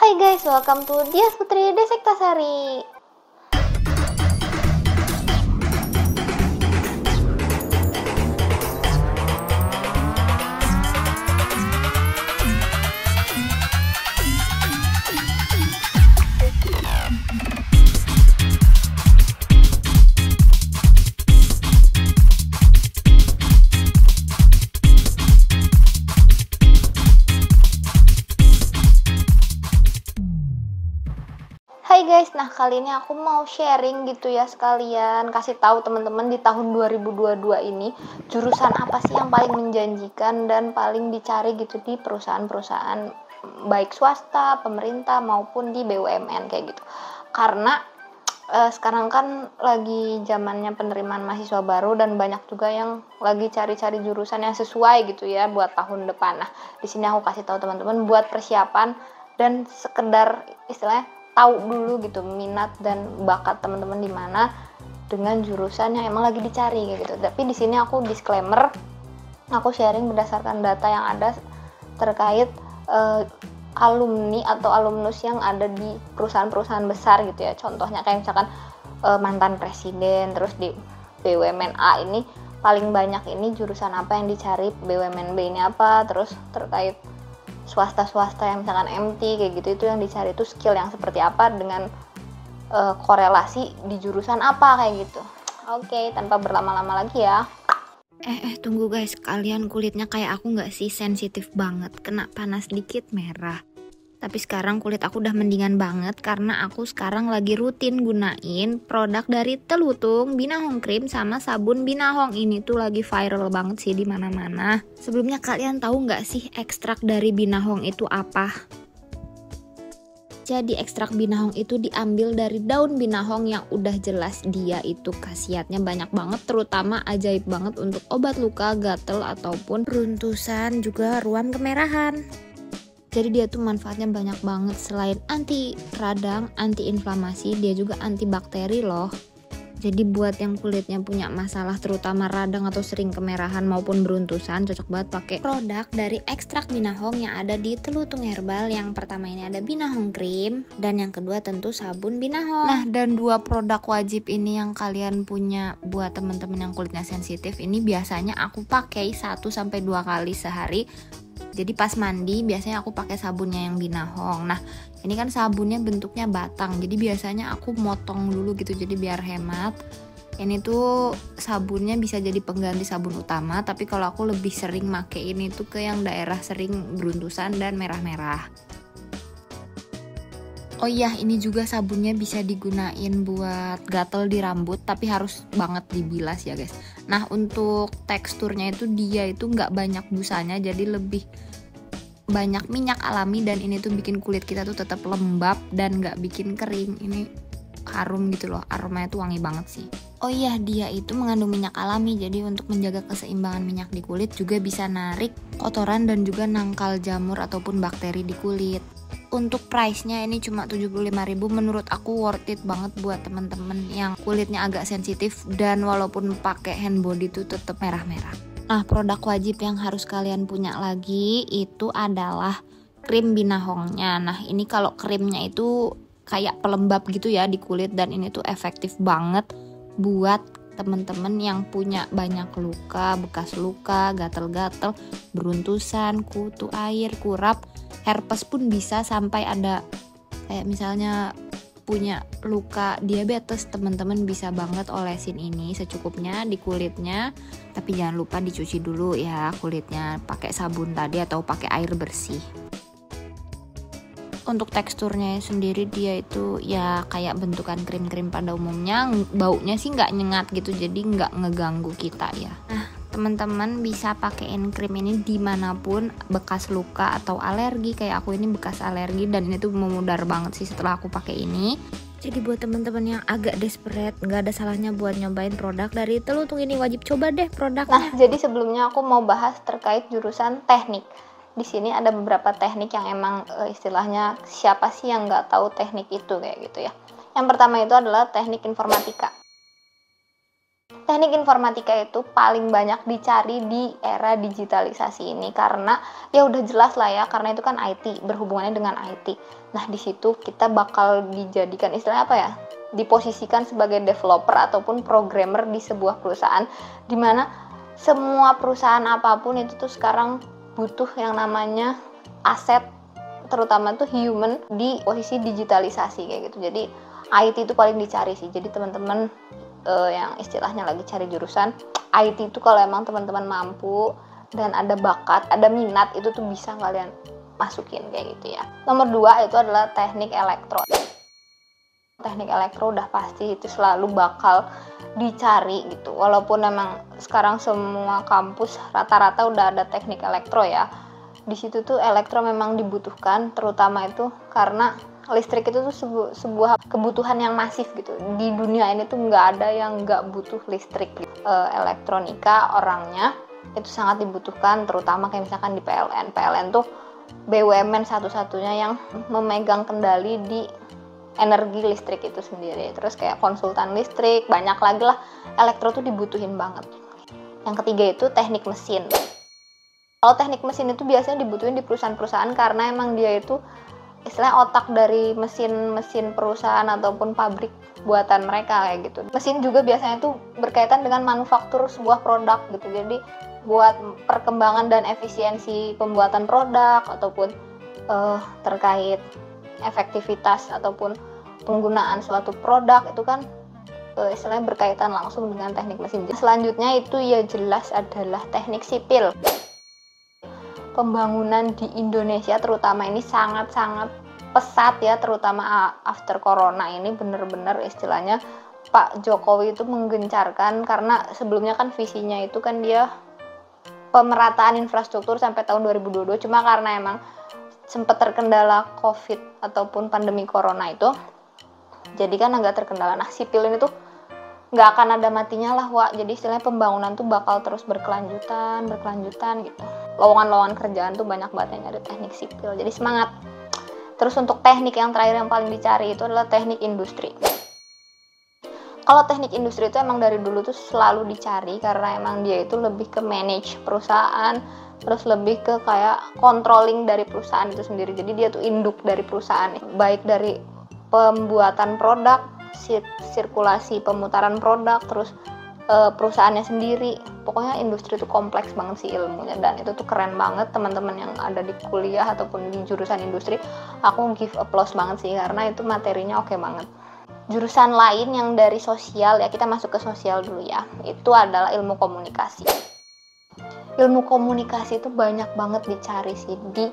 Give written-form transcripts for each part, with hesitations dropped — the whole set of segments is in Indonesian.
Hai guys, welcome to Dias Putri Desektasari. Hai guys, nah kali ini aku mau sharing gitu ya, sekalian kasih tahu teman-teman di tahun 2022 ini jurusan apa sih yang paling menjanjikan dan paling dicari gitu di perusahaan-perusahaan baik swasta, pemerintah maupun di BUMN kayak gitu. Karena sekarang kan lagi zamannya penerimaan mahasiswa baru dan banyak juga yang lagi cari-cari jurusan yang sesuai gitu ya buat tahun depan. Nah, di sini aku kasih tahu teman-teman buat persiapan dan sekedar istilahnya tahu dulu gitu minat dan bakat teman-teman di mana dengan jurusan yang emang lagi dicari kayak gitu. Tapi di sini aku disclaimer, aku sharing berdasarkan data yang ada terkait alumni atau alumnus yang ada di perusahaan-perusahaan besar gitu ya. Contohnya kayak misalkan mantan presiden, terus di BUMN A ini paling banyak ini jurusan apa yang dicari, BUMN B ini apa, terus terkait swasta-swasta yang misalkan MT kayak gitu, itu yang dicari itu skill yang seperti apa dengan korelasi di jurusan apa kayak gitu. Oke, tanpa berlama-lama lagi ya. Tunggu guys, kalian kulitnya kayak aku nggak sih? Sensitif banget, kena panas dikit merah. Tapi sekarang kulit aku udah mendingan banget karena aku sekarang lagi rutin gunain produk dari Telutung, Binahong Cream sama sabun Binahong. Ini tuh lagi viral banget sih di mana-mana. Sebelumnya kalian tahu nggak sih ekstrak dari Binahong itu apa? Jadi ekstrak Binahong itu diambil dari daun Binahong yang udah jelas dia itu khasiatnya banyak banget, terutama ajaib banget untuk obat luka, gatel ataupun runtusan, juga ruam kemerahan. Jadi dia tuh manfaatnya banyak banget, selain anti radang, anti inflamasi, dia juga anti bakteri loh. Jadi buat yang kulitnya punya masalah terutama radang atau sering kemerahan maupun beruntusan, cocok banget pakai produk dari ekstrak Binahong yang ada di Telutung Herbal. Yang pertama ini ada Binahong Cream dan yang kedua tentu sabun Binahong. Nah, dan dua produk wajib ini yang kalian punya buat temen-temen yang kulitnya sensitif ini biasanya aku pakai 1-2 kali sehari. Jadi pas mandi biasanya aku pakai sabunnya yang Binahong. Nah, ini kan sabunnya bentuknya batang, jadi biasanya aku motong dulu gitu, jadi biar hemat. Ini tuh sabunnya bisa jadi pengganti sabun utama, tapi kalau aku lebih sering make ini tuh ke yang daerah sering beruntusan dan merah-merah. Oh iya, ini juga sabunnya bisa digunain buat gatel di rambut, tapi harus banget dibilas ya guys. Nah, untuk teksturnya itu dia itu nggak banyak busanya, jadi lebih banyak minyak alami, dan ini tuh bikin kulit kita tuh tetap lembab dan nggak bikin kering. Ini harum gitu loh, aromanya tuh wangi banget sih. Oh iya, dia itu mengandung minyak alami, jadi untuk menjaga keseimbangan minyak di kulit juga bisa narik kotoran dan juga nangkal jamur ataupun bakteri di kulit. Untuk price-nya ini cuma 75.000, menurut aku worth it banget buat temen-temen yang kulitnya agak sensitif dan walaupun pakai hand body tuh tetap merah-merah. Nah, produk wajib yang harus kalian punya lagi itu adalah krim Binahongnya. Nah, ini kalau krimnya itu kayak pelembab gitu ya di kulit, dan ini tuh efektif banget buat temen-temen yang punya banyak luka, bekas luka, gatel-gatel, beruntusan, kutu air, kurap, herpes pun bisa, sampai ada kayak misalnya punya luka diabetes, teman-teman bisa banget olesin ini secukupnya di kulitnya. Tapi jangan lupa dicuci dulu ya kulitnya pakai sabun tadi atau pakai air bersih. Untuk teksturnya sendiri dia itu ya kayak bentukan krim-krim pada umumnya. Baunya sih nggak nyengat gitu, jadi nggak ngeganggu kita ya. Nah, teman-teman bisa pakein krim ini dimanapun, bekas luka atau alergi. Kayak aku ini bekas alergi dan ini tuh memudar banget sih setelah aku pakai ini. Jadi buat teman-teman yang agak desperate, nggak ada salahnya buat nyobain produk dari Telutung ini, wajib coba deh produknya. Nah, jadi sebelumnya aku mau bahas terkait jurusan teknik. Di sini ada beberapa teknik yang emang istilahnya siapa sih yang nggak tahu teknik itu kayak gitu ya. Yang pertama itu adalah teknik informatika. teknik informatika itu paling banyak dicari di era digitalisasi ini karena ya udah jelas lah ya, karena itu kan IT, berhubungannya dengan IT. Nah di situ kita bakal dijadikan istilahnya apa ya, diposisikan sebagai developer ataupun programmer di sebuah perusahaan, dimana semua perusahaan apapun itu tuh sekarang butuh yang namanya aset, terutama tuh human di posisi digitalisasi kayak gitu. Jadi IT itu paling dicari sih. Jadi teman-teman yang istilahnya lagi cari jurusan IT itu, kalau emang teman-teman mampu dan ada bakat, ada minat, itu tuh bisa kalian masukin kayak gitu ya. Nomor 2 itu adalah teknik elektro. Teknik elektro udah pasti itu selalu bakal dicari gitu. Walaupun emang sekarang semua kampus rata-rata udah ada teknik elektro ya. Di situ tuh elektro memang dibutuhkan, terutama itu karena listrik itu tuh sebuah kebutuhan yang masif gitu. Di dunia ini tuh nggak ada yang nggak butuh listrik gitu. Elektronika orangnya itu sangat dibutuhkan, terutama kayak misalkan di PLN. PLN tuh BUMN satu-satunya yang memegang kendali di energi listrik itu sendiri. Terus kayak konsultan listrik, banyak lagi lah, elektro tuh dibutuhin banget. Yang ketiga itu teknik mesin. Kalau teknik mesin itu biasanya dibutuhin di perusahaan-perusahaan karena emang dia itu istilah otak dari mesin-mesin perusahaan ataupun pabrik buatan mereka kayak gitu. Mesin juga biasanya itu berkaitan dengan manufaktur sebuah produk gitu. Jadi buat perkembangan dan efisiensi pembuatan produk ataupun terkait efektivitas ataupun penggunaan suatu produk itu kan istilahnya berkaitan langsung dengan teknik mesin. Selanjutnya itu ya jelas adalah teknik sipil. Pembangunan di Indonesia terutama ini sangat-sangat pesat ya, terutama after corona ini bener-bener istilahnya Pak Jokowi itu menggencarkan, karena sebelumnya kan visinya itu kan dia pemerataan infrastruktur sampai tahun 2022, cuma karena emang sempat terkendala COVID ataupun pandemi corona itu jadi kan agak terkendala. Nah sipil ini tuh nggak akan ada matinya lah Wak, jadi istilahnya pembangunan tuh bakal terus berkelanjutan gitu. Lowongan-lowongan kerjaan tuh banyak banget yang ada teknik sipil, jadi semangat. Terus untuk teknik yang terakhir yang paling dicari itu adalah teknik industri. Kalau teknik industri itu emang dari dulu tuh selalu dicari karena emang dia itu lebih ke manage perusahaan, terus lebih ke kayak controlling dari perusahaan itu sendiri. Jadi dia tuh induk dari perusahaan, baik dari pembuatan produk, sirkulasi pemutaran produk, terus perusahaannya sendiri. Pokoknya industri itu kompleks banget sih ilmunya, dan itu tuh keren banget. Teman-teman yang ada di kuliah ataupun di jurusan industri, aku give applause banget sih karena itu materinya oke banget. Jurusan lain yang dari sosial ya, kita masuk ke sosial dulu ya, itu adalah ilmu komunikasi. Ilmu komunikasi itu banyak banget dicari sih di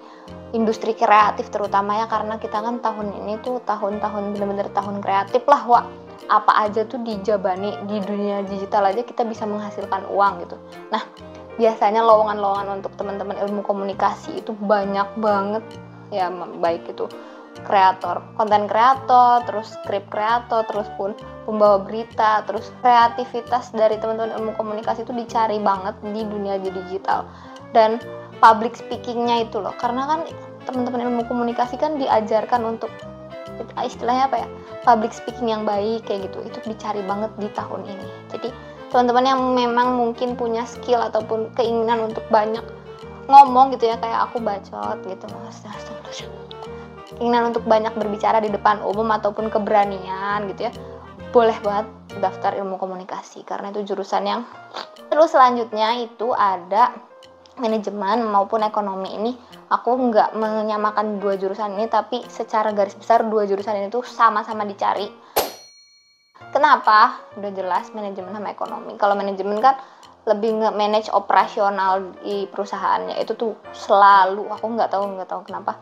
industri kreatif terutama ya, karena kita kan tahun ini tuh tahun-tahun bener-bener tahun kreatif lah Wak. Apa aja tuh dijabani, di dunia digital aja kita bisa menghasilkan uang gitu. Nah biasanya lowongan-lowongan untuk teman-teman ilmu komunikasi itu banyak banget ya, baik itu kreator, konten kreator, terus skrip kreator, terus pun pembawa berita, terus kreativitas dari teman-teman ilmu komunikasi itu dicari banget di dunia digital. Dan public speakingnya itu loh, karena kan teman-teman ilmu komunikasi kan diajarkan untuk istilahnya apa ya, public speaking yang baik kayak gitu, itu dicari banget di tahun ini. Jadi teman-teman yang memang mungkin punya skill ataupun keinginan untuk banyak ngomong gitu ya, kayak aku bacot gitu, keinginan untuk banyak berbicara di depan umum ataupun keberanian gitu ya, boleh banget daftar ilmu komunikasi karena itu jurusan yang. Terus selanjutnya itu ada manajemen maupun ekonomi. Ini aku nggak menyamakan dua jurusan ini, tapi secara garis besar dua jurusan ini tuh sama-sama dicari. Kenapa? Udah jelas manajemen sama ekonomi. Kalau manajemen kan lebih nge-manage operasional di perusahaannya, itu tuh selalu, aku nggak tahu kenapa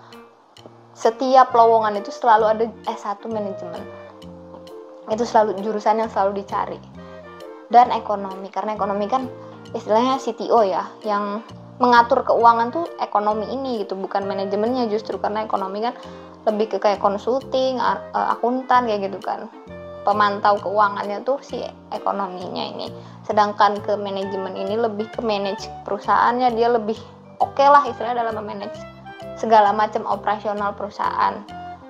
setiap lowongan itu selalu ada S1 manajemen. Itu selalu jurusan yang selalu dicari. Dan ekonomi, karena ekonomi kan istilahnya CTO ya, yang mengatur keuangan tuh ekonomi ini gitu, bukan manajemennya justru, karena ekonomi kan lebih ke kayak konsulting, akuntan kayak gitu kan. Pemantau keuangannya tuh si ekonominya ini. Sedangkan ke manajemen ini lebih ke manage perusahaannya, dia lebih oke lah istilahnya dalam memanage segala macam operasional perusahaan.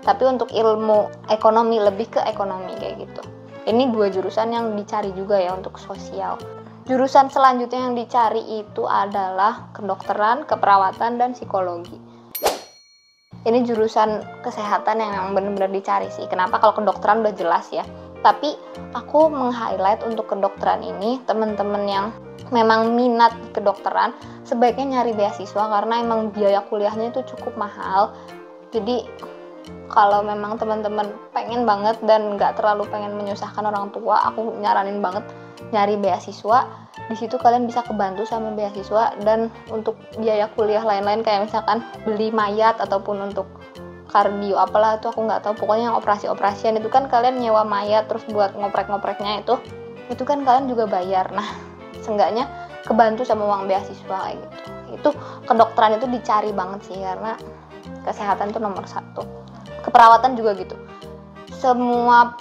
Tapi untuk ilmu ekonomi lebih ke ekonomi kayak gitu. Ini 2 jurusan yang dicari juga ya untuk sosial. Jurusan selanjutnya yang dicari itu adalah kedokteran, keperawatan, dan psikologi. Ini jurusan kesehatan yang memang benar-benar dicari sih. Kenapa? Kalau kedokteran udah jelas ya. Tapi aku meng-highlight untuk kedokteran ini, teman-teman yang memang minat di kedokteran sebaiknya nyari beasiswa karena emang biaya kuliahnya itu cukup mahal. Jadi kalau memang teman-teman pengen banget dan nggak terlalu pengen menyusahkan orang tua, aku nyaranin banget nyari beasiswa. Di situ kalian bisa kebantu sama beasiswa, dan untuk biaya kuliah lain-lain kayak misalkan beli mayat ataupun untuk kardio apalah itu aku nggak tahu, pokoknya yang operasi-operasian itu kan kalian nyewa mayat terus buat ngoprek-ngopreknya itu kan kalian juga bayar. Nah, seenggaknya kebantu sama uang beasiswa kayak gitu. Itu kedokteran itu dicari banget sih karena kesehatan itu nomor 1. Keperawatan juga gitu. Semua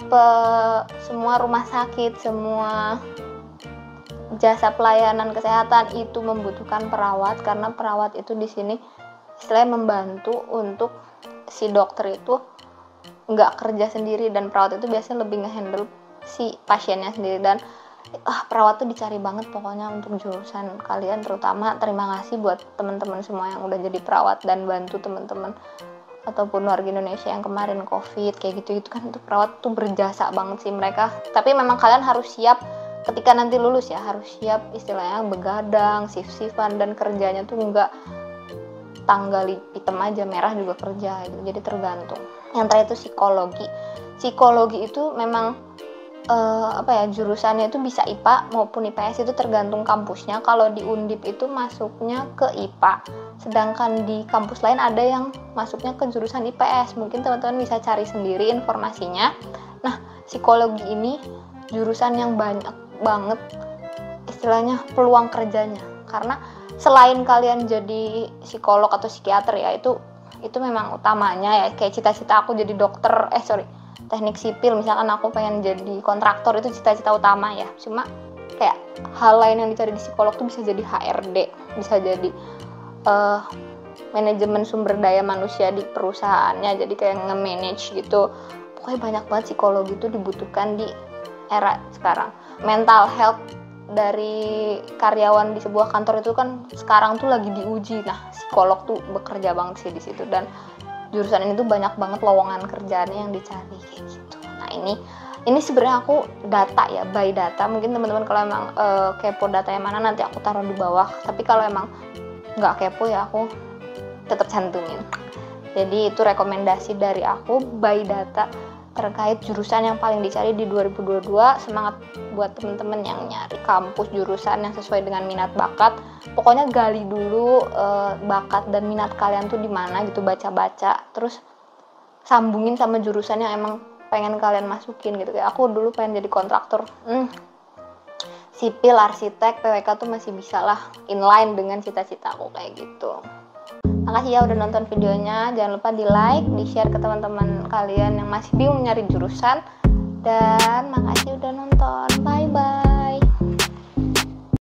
rumah sakit, semua jasa pelayanan kesehatan itu membutuhkan perawat, karena perawat itu di sini istilahnya membantu untuk si dokter itu nggak kerja sendiri, dan perawat itu biasanya lebih ngehandle si pasiennya sendiri. Dan perawat tuh dicari banget pokoknya untuk jurusan kalian, terutama terima kasih buat teman-teman semua yang udah jadi perawat dan bantu teman-teman ataupun warga Indonesia yang kemarin COVID kayak gitu kan. Untuk perawat tuh berjasa banget sih mereka. Tapi memang kalian harus siap ketika nanti lulus ya, harus siap istilahnya begadang, shift-shiftan, dan kerjanya tuh nggak tanggal hitam aja, merah juga kerja gitu. Jadi tergantung. Yang terakhir itu psikologi itu memang jurusannya itu bisa IPA maupun IPS, itu tergantung kampusnya. Kalau di Undip itu masuknya ke IPA, sedangkan di kampus lain ada yang masuknya ke jurusan IPS. Mungkin teman-teman bisa cari sendiri informasinya. Nah, psikologi ini jurusan yang banyak banget istilahnya peluang kerjanya, karena selain kalian jadi psikolog atau psikiater ya, itu memang utamanya ya. Kayak cita-cita aku jadi teknik sipil, misalkan aku pengen jadi kontraktor, itu cita-cita utama ya. Cuma kayak hal lain yang dicari di psikolog tuh bisa jadi HRD, bisa jadi manajemen sumber daya manusia di perusahaannya, jadi kayak nge-manage gitu. Pokoknya banyak banget psikologi itu dibutuhkan di era sekarang. Mental health dari karyawan di sebuah kantor itu kan sekarang tuh lagi diuji. Nah, psikolog tuh bekerja banget sih di situ, dan jurusan ini tuh banyak banget lowongan kerjaannya yang dicari kayak gitu. Nah, ini sebenarnya aku data ya, by data. Mungkin teman-teman kalau emang kepo data yang mana nanti aku taruh di bawah. Tapi kalau emang nggak kepo ya aku tetap cantumin. Jadi itu rekomendasi dari aku by data terkait jurusan yang paling dicari di 2022. Semangat buat teman-teman yang nyari kampus jurusan yang sesuai dengan minat bakat. Pokoknya gali dulu bakat dan minat kalian tuh di mana gitu, baca-baca, terus sambungin sama jurusan yang emang pengen kalian masukin gitu. Kayak aku dulu pengen jadi kontraktor, sipil, arsitek, PWK tuh masih bisa lah inline dengan cita-cita aku kayak gitu. Makasih ya udah nonton videonya. Jangan lupa di like, di share ke teman-teman kalian yang masih bingung nyari jurusan. Dan makasih udah nonton. Bye bye.